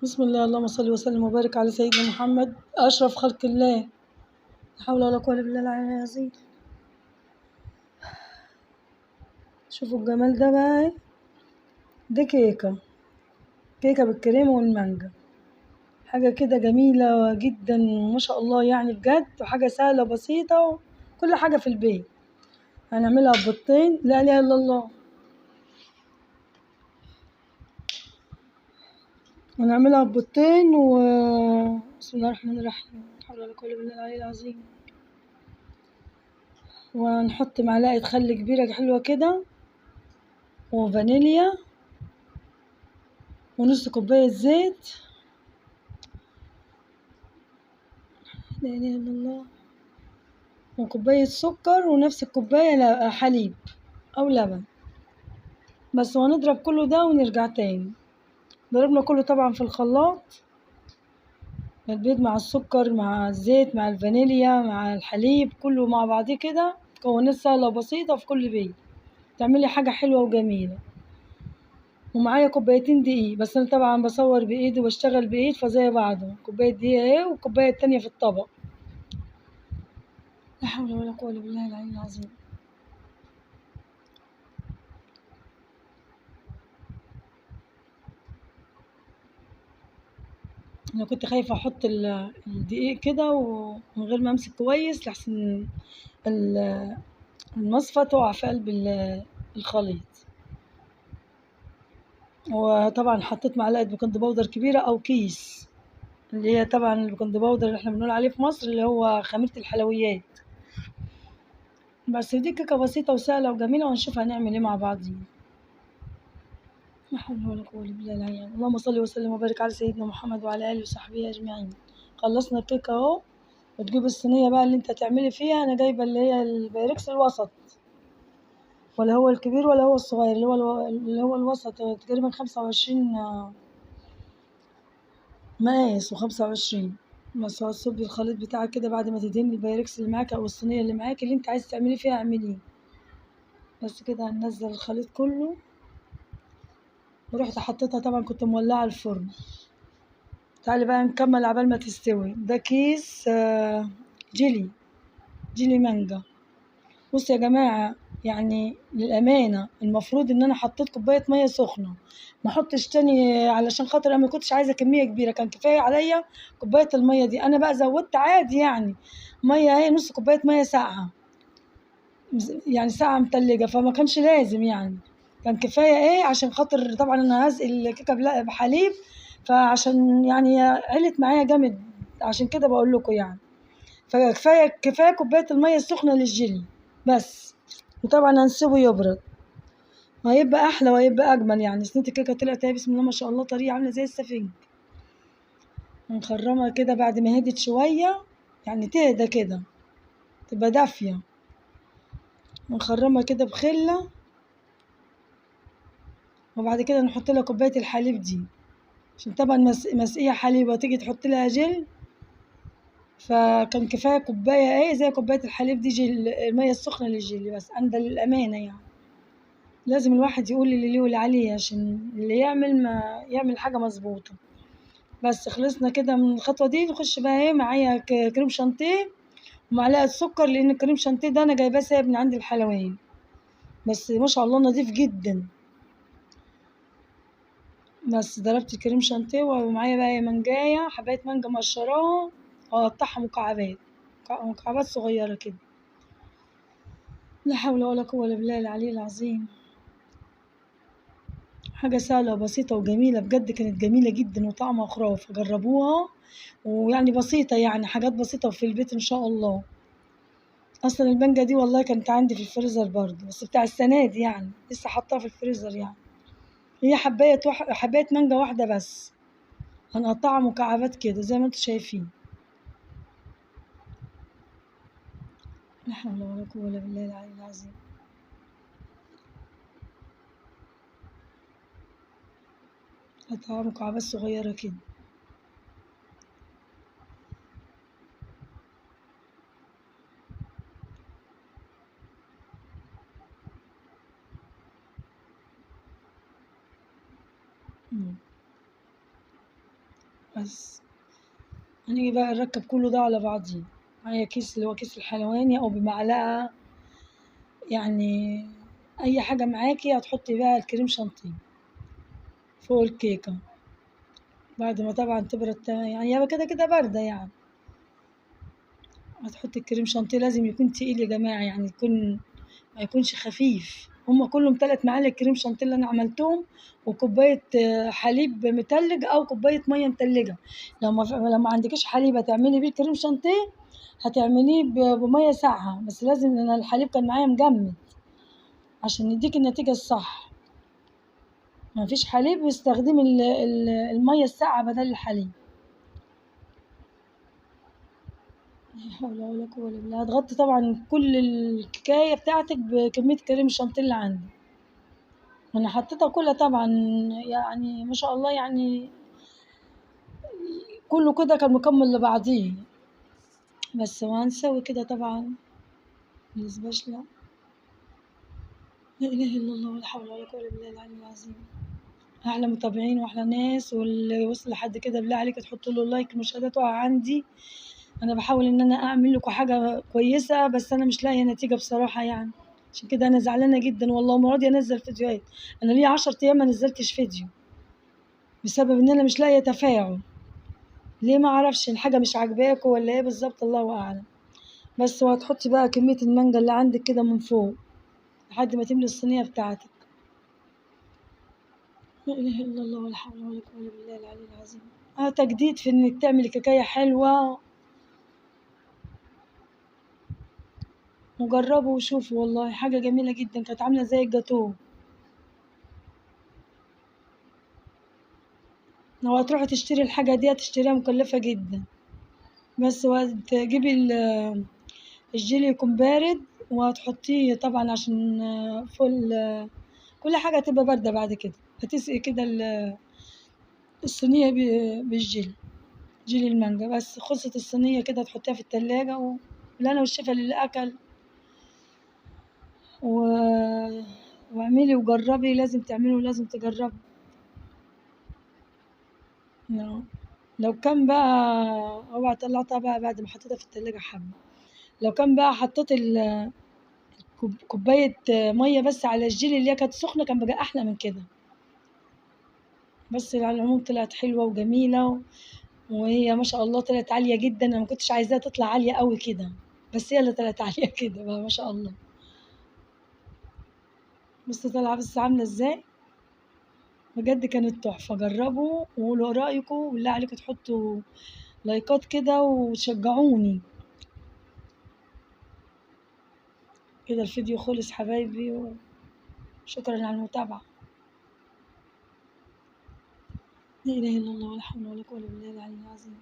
بسم الله، اللهم صل وسلم وبارك على سيدنا محمد أشرف خلق الله. لا حول ولا قوة إلا بالله العلي العظيم. شوفوا الجمال ده بقى إيه؟ دي كيكة بالكريمة والمانجا، حاجة كده جميلة جدا ما شاء الله يعني بجد، وحاجة سهلة بسيطة وكل حاجة في البيت. هنعملها ببيضتين، لا إله إلا الله. هنعملها ببيضتين بسم الله الرحمن الرحيم، لا حول ولا قوة إلا بالله العلي العظيم. وهنحط معلقة خل كبيرة حلوة كده، وفانيليا، ونص كوباية زيت، لا إله إلا الله، وكوباية سكر، ونفس الكوباية حليب أو لبن بس. وهنضرب كله ده ونرجع تاني. ضربنا كله طبعا في الخلاط، البيض مع السكر مع الزيت مع الفانيليا مع الحليب كله مع بعضيه كده، مكونات سهلة وبسيطة في كل بيت، تعملي حاجة حلوة وجميلة. ومعايا كوبايتين دقيق، بس أنا طبعا بصور بإيدي وبشتغل بإيد فزي بعضه، كوباية دقيق اهي والكوباية التانية في الطبق. لا حول ولا قوة إلا بالله العلي العظيم. انا كنت خايفه احط الدقيق كده ومن غير ما امسك كويس لحسن ال- المصفى تقع في قلب الخليط. وطبعا حطيت معلقه بيكنج باودر كبيره او كيس، اللي هي طبعا البيكنج باودر اللي احنا بنقول عليه في مصر اللي هو خميره الحلويات. بس دي كيكه بسيطه وسهله وجميله، ونشوف هنعمل ايه مع بعضين. لا حول ولا قوه الا بالله العلي العظيم. اللهم صل وسلم وبارك على سيدنا محمد وعلى اله وصحبه اجمعين. خلصنا الكيكه اهو. وتجيب الصينية بقى اللي انت تعملي فيها، انا جايبة اللي هي البايركس الوسط، ولا هو الكبير ولا هو الصغير، اللي هو الوسط، تقريبا 25 مقاس و25. بس هو تصبي الخليط بتاعك كده بعد ما تدهني البايركس اللي معاك او الصينية اللي معاك اللي انت عايز تعملي فيها اعمليه. بس كده هننزل الخليط كله. ورحت حطيتها، طبعا كنت مولعة الفرن. تعالي بقى نكمل عبال ما تستوي. ده كيس جيلي مانجا. بصوا يا جماعة، يعني للأمانة المفروض إن أنا حطيت كوباية مية سخنة، ما احطش تاني علشان خاطر أنا ما كنتش عايزة كمية كبيرة، كان كفاية عليا كوباية المية دي. أنا بقى زودت عادي يعني مية، هي نص كوباية مية ساقعة، يعني ساقعة متلجة، فما كانش لازم يعني، كان كفاية عشان خاطر طبعا أنا هسقي الكيكة بحليب، فعشان يعني علت معايا جامد، عشان كده بقول لكم يعني. فكفاية كوباية المية السخنة للجيلي بس. وطبعا هنسيبه يبرد، وهيبقى احلى وهيبقى اجمل. يعني صينيه الكيكه طلعت اهي بسم الله ما شاء الله، طريه عامله زي السفنج. هنخرمها كده بعد ما هدت شويه، يعني تهدى كده تبقى دافيه. ونخرمها كده بخله، وبعد كده نحط لها كوبايه الحليب دي، عشان طبعا مسقيه حليب وتيجي تحط لها جل. فكان كفايه كوبايه زي كوبايه الحليب دي جل الميه السخنه للجل. بس انا ده للامانه يعني لازم الواحد يقول اللي ليه واللي عليه، عشان اللي يعمل ما يعمل حاجه مظبوطه. بس خلصنا كده من الخطوة دي. نخش بقى معايا كريم شانتيه ومعلقة سكر، لأن الكريم شانتيه ده أنا جايباه سايب من عند الحلواني، بس ما شاء الله نضيف جدا. بس ضربت الكريم شانتيه، ومعايا بقى منجاية، حباية مانجا مقشراها، وأقطعها مكعبات صغيرة كده. لا حول ولا قوة إلا بالله العلي العظيم. حاجة سهلة وبسيطة وجميلة بجد، كانت جميلة جدا وطعمها خرافة. جربوها، ويعني بسيطة، يعني حاجات بسيطة في البيت إن شاء الله. اصلا المانجا دي والله كانت عندي في الفريزر برضه، بس بتاع السنه دي يعني لسه حاطاها في الفريزر يعني. هي حبايه مانجا واحده بس، هنقطعها مكعبات كده زي ما انتم شايفين. لا حول ولا قوه الا بالله العلي العظيم. قطعها مكعبات صغيره كده. مم. بس هنيجي بقى نركب كله ده على بعضيه. معايا كيس اللي هو كيس الحلواني أو بمعلقة، يعني أي حاجة معاكي هتحطي بقى الكريم شانتيه فوق الكيكة، بعد ما طبعا تبرد يعني هي كده كده باردة يعني. هتحطي الكريم شانتيه لازم يكون تقيل يا جماعة، يعني ما يكونش خفيف. هما كلهم 3 معالق كريم شانتيه اللي أنا عملتهم، وكوباية حليب متلج أو كوباية مية متلجة. لو ما عندكيش حليب هتعملي بيه كريم شانتيه، هتعمليه بمية ساقعة، بس لازم لأن الحليب كان معايا مجمد عشان يديك النتيجة الصح. مفيش حليب استخدمي المية الساقعة بدل الحليب. لا حول ولا قوة إلا بالله. هتغطي طبعا كل الكيكاية بتاعتك بكمية كريم الشانتيه اللي عندك. أنا حطيتها كلها طبعا، يعني ما شاء الله يعني كله كده كان مكمل لبعضيه. بس وهنسوي كده طبعا السباشلة. لا إله إلا الله ولا حول ولا قوة إلا بالله العلي العظيم. أحلى متابعين وأحلى ناس، واللي وصل لحد كده بالله عليك تحطوا له لايك، المشاهدات تقع عندي. أنا بحاول إن أنا أعمل لكم حاجة كويسة، بس أنا مش لاقية نتيجة بصراحة يعني. عشان كده أنا زعلانة جدا والله، وما راضية أنزل فيديوهات. أنا ليا 10 أيام ما نزلتش فيديو بسبب إن أنا مش لاقية تفاعل. ليه؟ ما اعرفش، الحاجة مش عاجباكوا ولا ايه بالظبط، الله اعلم. بس وهتحطي بقى كمية المانجا اللي عندك كده من فوق لحد ما تملي الصينية بتاعتك. لا اله الا الله ولا حول ولا قوة الا بالله العلي العظيم. تجديد في انك تعملي كيكاية حلوة، وجربوا وشوفوا والله حاجة جميلة جدا، كانت عاملة زي الجاتوه. لو هتروحي تشتري الحاجة دي هتشتريها مكلفة جدا. بس وهتجيبي الجيلي يكون بارد، وهتحطيه طبعا عشان فل كل حاجة تبقى باردة. بعد كده هتسقي كده الصينية بالجيلي، جيلي المانجا. بس خلصت الصينية كده تحطيها في التلاجة والهنا والشفا للي أكل. و... واعملي وجربي، لازم تعملي ولازم تجربي. نعم. لو كان بقى، اوعى طلعتها بقى بعد ما حطيتها في التلاجة حبة. لو كان بقى حطيت كوباية مية بس على الجيلي اللي هي كانت سخنة، كان بقى أحلى من كده. بس على العموم طلعت حلوة وجميلة، وهي ما شاء الله طلعت عالية جدا. أنا ما كنتش عايزاها تطلع عالية قوي كده، بس هي اللي طلعت عالية كده بقى ما شاء الله. بس طالعة بس عاملة ازاي، بجد كانت تحفة. جربوا وقولوا رأيكم، والله عليكم تحطوا لايكات كده وتشجعوني. كده الفيديو خلص حبايبي، وشكرا على المتابعة. لا إله إلا الله ولا حول ولا قوة إلا بالله العلي العظيم.